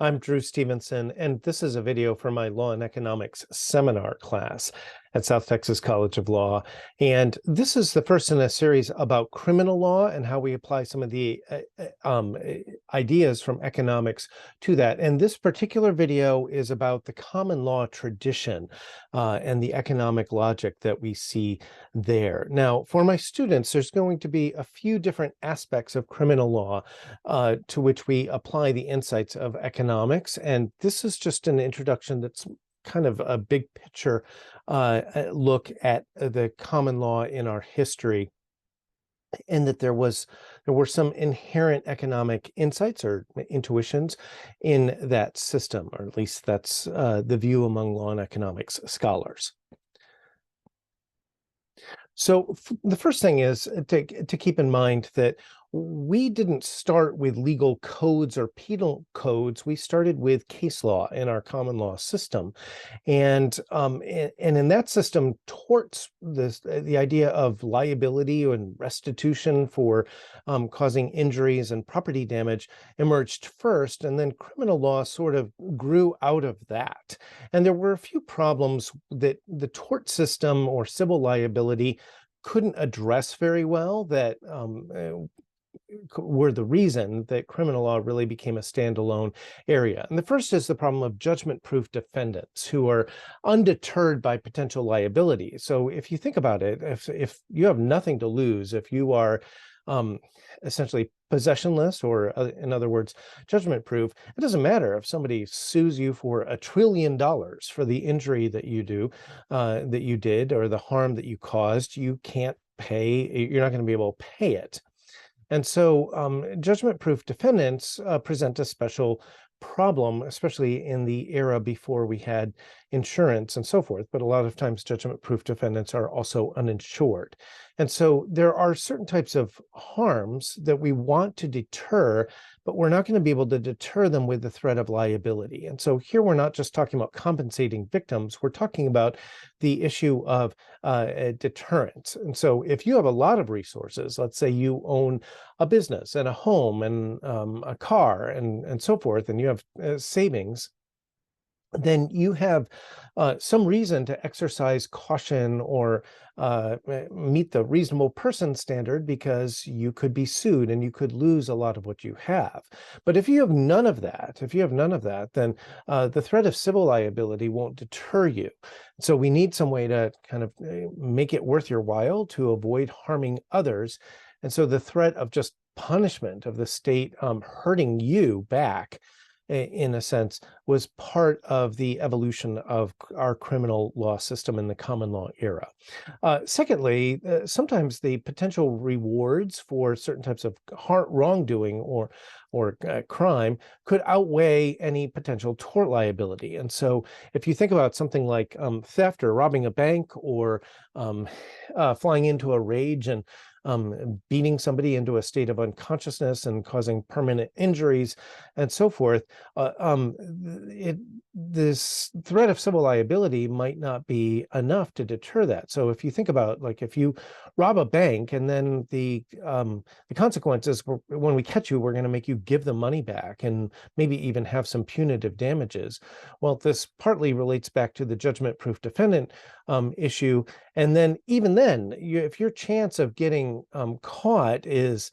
I'm Drew Stevenson, and this is a video for my Law and Economics seminar class at South Texas College of Law. And this is the first in a series about criminal law and how we apply some of the ideas from economics to that. And this particular video is about the common law tradition and the economic logic that we see there. Now, for my students, there's going to be a few different aspects of criminal law to which we apply the insights of economics. And this is just an introduction that's kind of a big picture look at the common law in our history, and that there were some inherent economic insights or intuitions in that system, or at least that's the view among law and economics scholars. So the first thing is to keep in mind that we didn't start with legal codes or penal codes. We started with case law in our common law system. And in that system, torts, the idea of liability and restitution for causing injuries and property damage emerged first, and then criminal law sort of grew out of that. And there were a few problems that the tort system or civil liability couldn't address very well that were the reason that criminal law really became a standalone area. And the first is the problem of judgment-proof defendants who are undeterred by potential liability. So if you think about it, if you have nothing to lose, if you are essentially possessionless, or in other words, judgment-proof, it doesn't matter if somebody sues you for $1 trillion for the injury that you did, or the harm that you caused. You can't pay. You're not going to be able to pay it. And so judgment-proof defendants present a special problem, especially in the era before we had insurance and so forth. But a lot of times judgment-proof defendants are also uninsured. And so there are certain types of harms that we want to deter, but we're not going to be able to deter them with the threat of liability. And so here we're not just talking about compensating victims, we're talking about the issue of deterrence. And so if you have a lot of resources, let's say you own a business and a home and a car and so forth, and you have savings, then you have some reason to exercise caution or meet the reasonable person standard, because you could be sued and you could lose a lot of what you have. But if you have none of that, then the threat of civil liability won't deter you. So we need some way to kind of make it worth your while to avoid harming others. And so the threat of just punishment of the state hurting you back, in a sense, was part of the evolution of our criminal law system in the common law era. Secondly, sometimes the potential rewards for certain types of wrongdoing or crime could outweigh any potential tort liability. And so if you think about something like theft or robbing a bank, or flying into a rage and beating somebody into a state of unconsciousness and causing permanent injuries and so forth, this threat of civil liability might not be enough to deter that. So if you think about, like, if you rob a bank and then the consequences, when we catch you, we're going to make you give the money back and maybe even have some punitive damages. Well, this partly relates back to the judgment-proof defendant issue. And then even then, if your chance of getting caught is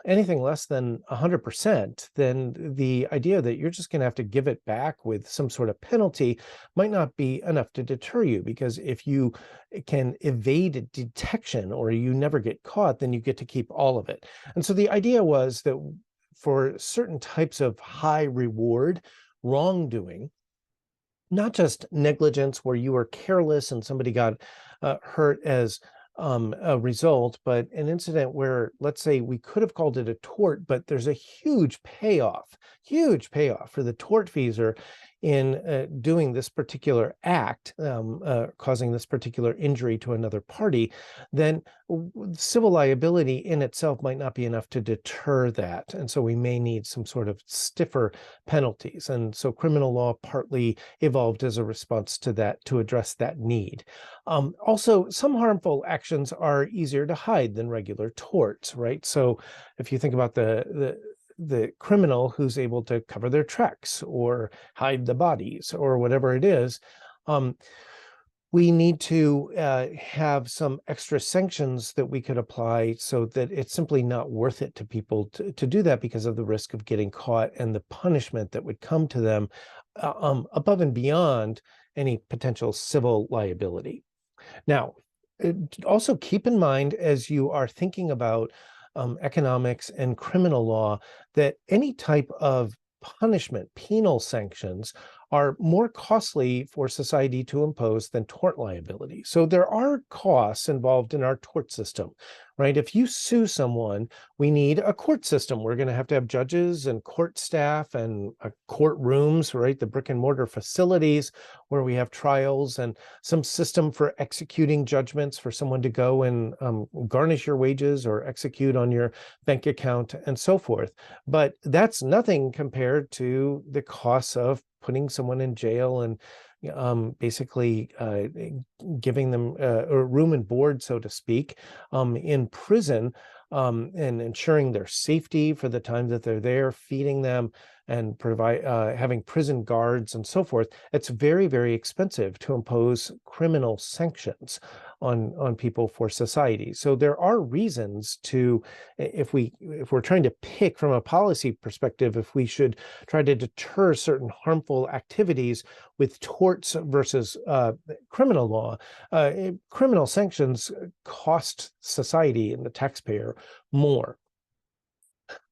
anything less than 100%, then the idea that you're just going to have to give it back with some sort of penalty might not be enough to deter you, because if you can evade detection or you never get caught, then you get to keep all of it. And so the idea was that for certain types of high reward wrongdoing, not just negligence where you were careless and somebody got hurt as a result, but an incident where, let's say, we could have called it a tort, but there's a huge payoff for the tortfeasor in doing this particular act, causing this particular injury to another party, then civil liability in itself might not be enough to deter that. And so we may need some sort of stiffer penalties. And so criminal law partly evolved as a response to that, to address that need. Also, some harmful actions are easier to hide than regular torts, right? So if you think about the criminal who's able to cover their tracks or hide the bodies or whatever it is. We need to have some extra sanctions that we could apply so that it's simply not worth it to people to do that because of the risk of getting caught and the punishment that would come to them above and beyond any potential civil liability. Now, also keep in mind as you are thinking about economics and criminal law that any type of punishment, penal sanctions, are more costly for society to impose than tort liability. So there are costs involved in our tort system, right? If you sue someone, we need a court system. We're going to have judges and court staff and courtrooms, right? The brick and mortar facilities where we have trials and some system for executing judgments for someone to go and garnish your wages or execute on your bank account and so forth. But that's nothing compared to the costs of putting someone in jail and basically giving them a room and board, so to speak, in prison, and ensuring their safety for the time that they're there, feeding them, and having prison guards and so forth. It's very, very expensive to impose criminal sanctions on people for society. So there are reasons to, if we're trying to pick from a policy perspective, if we should try to deter certain harmful activities with torts versus criminal law, criminal sanctions cost society and the taxpayer more.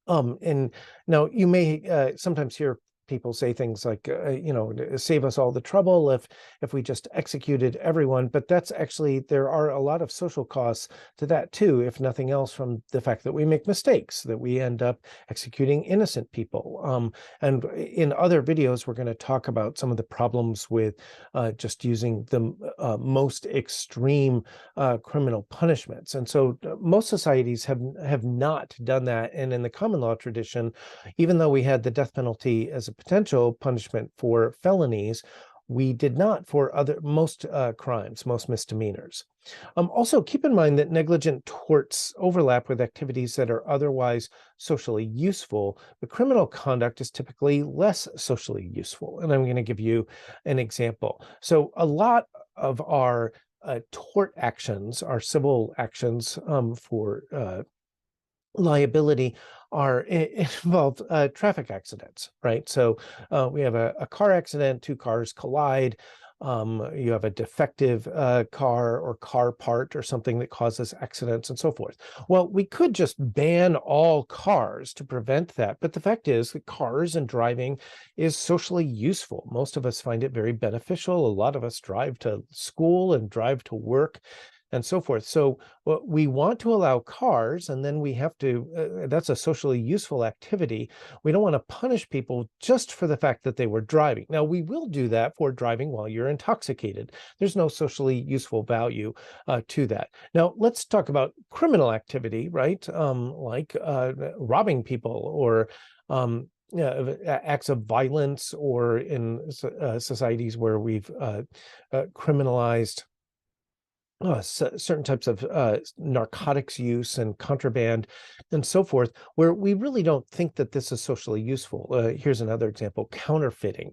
And now you may sometimes hear people say things like, save us all the trouble if we just executed everyone. But that's actually, there are a lot of social costs to that too, if nothing else, from the fact that we make mistakes, that we end up executing innocent people. And in other videos, we're going to talk about some of the problems with just using the most extreme criminal punishments. And so most societies have not done that. And in the common law tradition, even though we had the death penalty as a potential punishment for felonies, we did not for most crimes, most misdemeanors. Also, keep in mind that negligent torts overlap with activities that are otherwise socially useful, but criminal conduct is typically less socially useful. And I'm going to give you an example. So a lot of our tort actions, our civil actions for liability, involve traffic accidents, right? So we have a car accident, two cars collide. You have a defective car or car part or something that causes accidents and so forth. Well, we could just ban all cars to prevent that. But the fact is that cars and driving is socially useful. Most of us find it very beneficial. A lot of us drive to school and drive to work and so forth. So we want to allow cars, and then we have to, that's a socially useful activity. We don't want to punish people just for the fact that they were driving. Now, we will do that for driving while you're intoxicated. There's no socially useful value to that. Now, let's talk about criminal activity, right? Like robbing people or acts of violence, or in societies where we've criminalized certain types of narcotics use and contraband and so forth, where we really don't think that this is socially useful. Here's another example: counterfeiting.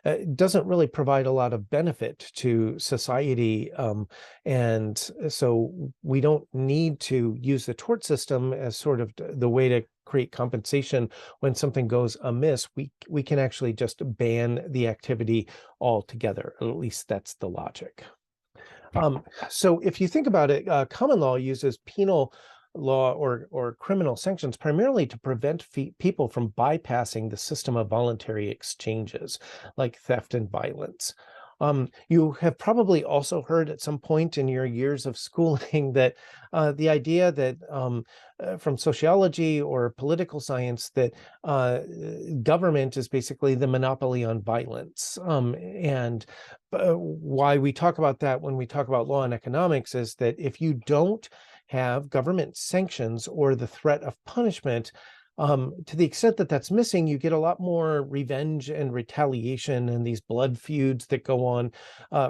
It doesn't really provide a lot of benefit to society, and so we don't need to use the tort system as sort of the way to create compensation when something goes amiss. We can actually just ban the activity altogether. At least that's the logic. So if you think about it, common law uses penal law or criminal sanctions primarily to prevent people from bypassing the system of voluntary exchanges like theft and violence. You have probably also heard at some point in your years of schooling that the idea that from sociology or political science that government is basically the monopoly on violence. And why we talk about that when we talk about law and economics is that if you don't have government sanctions or the threat of punishment, To the extent that that's missing, you get a lot more revenge and retaliation and these blood feuds that go on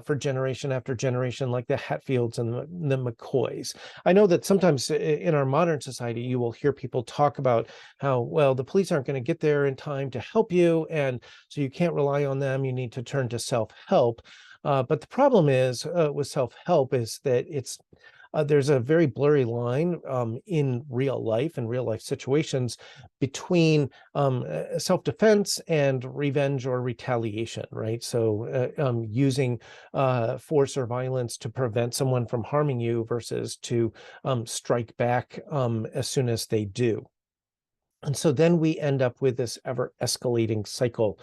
for generation after generation, like the Hatfields and the McCoys. I know that sometimes in our modern society, you will hear people talk about how, well, the police aren't going to get there in time to help you, and so you can't rely on them. You need to turn to self-help. But the problem is with self-help is that there's a very blurry line in real life situations between self-defense and revenge or retaliation, right? So using force or violence to prevent someone from harming you versus to strike back as soon as they do. And so then we end up with this ever escalating cycle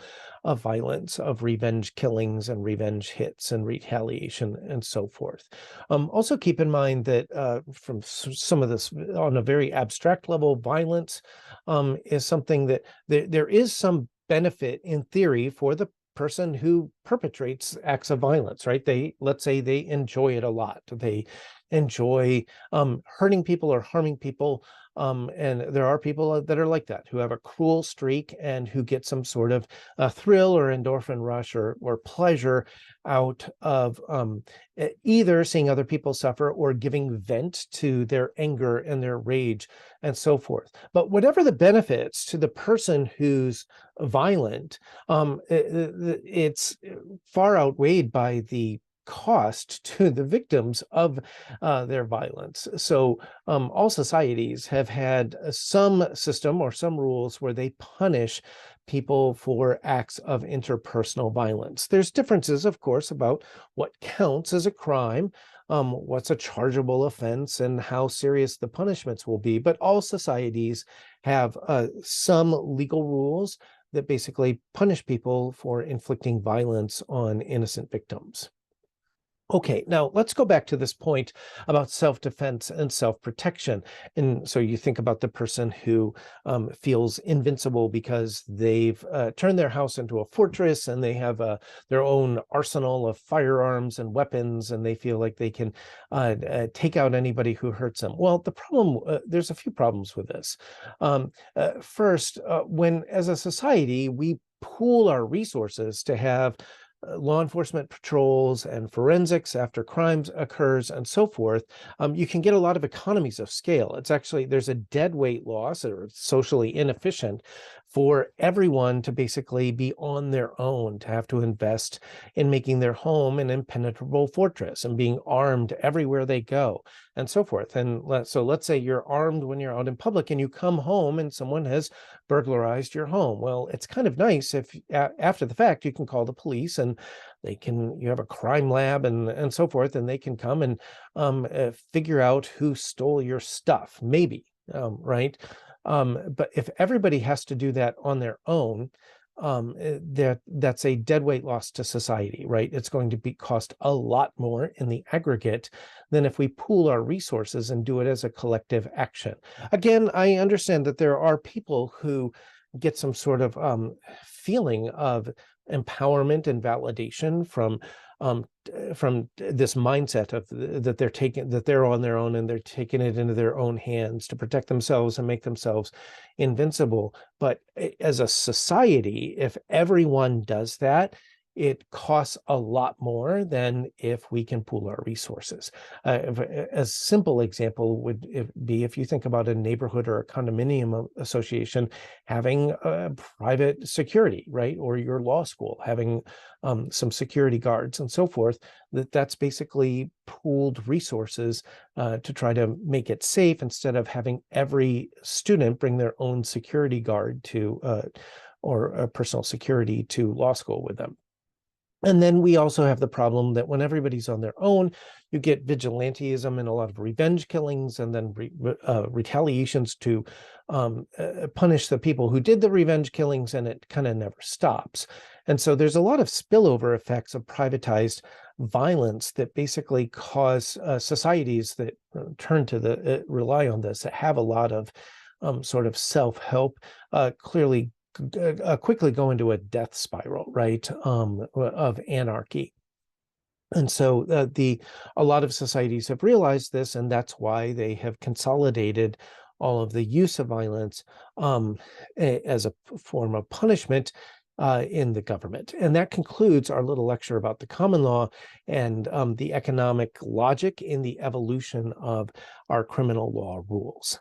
of violence, of revenge killings and revenge hits and retaliation and so forth. Also keep in mind that from some of this on a very abstract level, violence is something that there is some benefit in theory for the person who perpetrates acts of violence, right? Let's say they enjoy it a lot. They enjoy hurting people or harming people. And there are people that are like that, who have a cruel streak and who get some sort of thrill or endorphin rush or pleasure out of either seeing other people suffer or giving vent to their anger and their rage and so forth. But whatever the benefits to the person who's violent, it's far outweighed by the cost to the victims of their violence. So all societies have had some system or some rules where they punish people for acts of interpersonal violence. There's differences, of course, about what counts as a crime, what's a chargeable offense, and how serious the punishments will be. But all societies have some legal rules that basically punish people for inflicting violence on innocent victims. Okay, now let's go back to this point about self-defense and self-protection. And so you think about the person who feels invincible because they've turned their house into a fortress and they have their own arsenal of firearms and weapons, and they feel like they can take out anybody who hurts them. Well, the problem, there's a few problems with this. First, when as a society, we pool our resources to have law enforcement patrols and forensics after crimes occurs and so forth, you can get a lot of economies of scale. It's actually, there's a deadweight loss or socially inefficient for everyone to basically be on their own, to have to invest in making their home an impenetrable fortress and being armed everywhere they go and so forth. And so let's say you're armed when you're out in public and you come home and someone has burglarized your home. Well, it's kind of nice if after the fact you can call the police and you have a crime lab and so forth, and they can come and figure out who stole your stuff, maybe, right? But if everybody has to do that on their own, that's a deadweight loss to society, right? It's going to cost a lot more in the aggregate than if we pool our resources and do it as a collective action. Again, I understand that there are people who get some sort of feeling of empowerment and validation from this mindset of that they're on their own and they're taking it into their own hands to protect themselves and make themselves invincible. But as a society, if everyone does that, it costs a lot more than if we can pool our resources. A simple example would be if you think about a neighborhood or a condominium association having private security, right? Or your law school having some security guards and so forth, that's basically pooled resources to try to make it safe instead of having every student bring their own security guard or personal security to law school with them. And then we also have the problem that when everybody's on their own, you get vigilantism and a lot of revenge killings and then retaliations to punish the people who did the revenge killings, and it kind of never stops. And so there's a lot of spillover effects of privatized violence that basically cause societies that rely on this, that have a lot of sort of self-help, clearly quickly go into a death spiral, right, of anarchy. And so a lot of societies have realized this, and that's why they have consolidated all of the use of violence as a form of punishment in the government. And that concludes our little lecture about the common law and the economic logic in the evolution of our criminal law rules.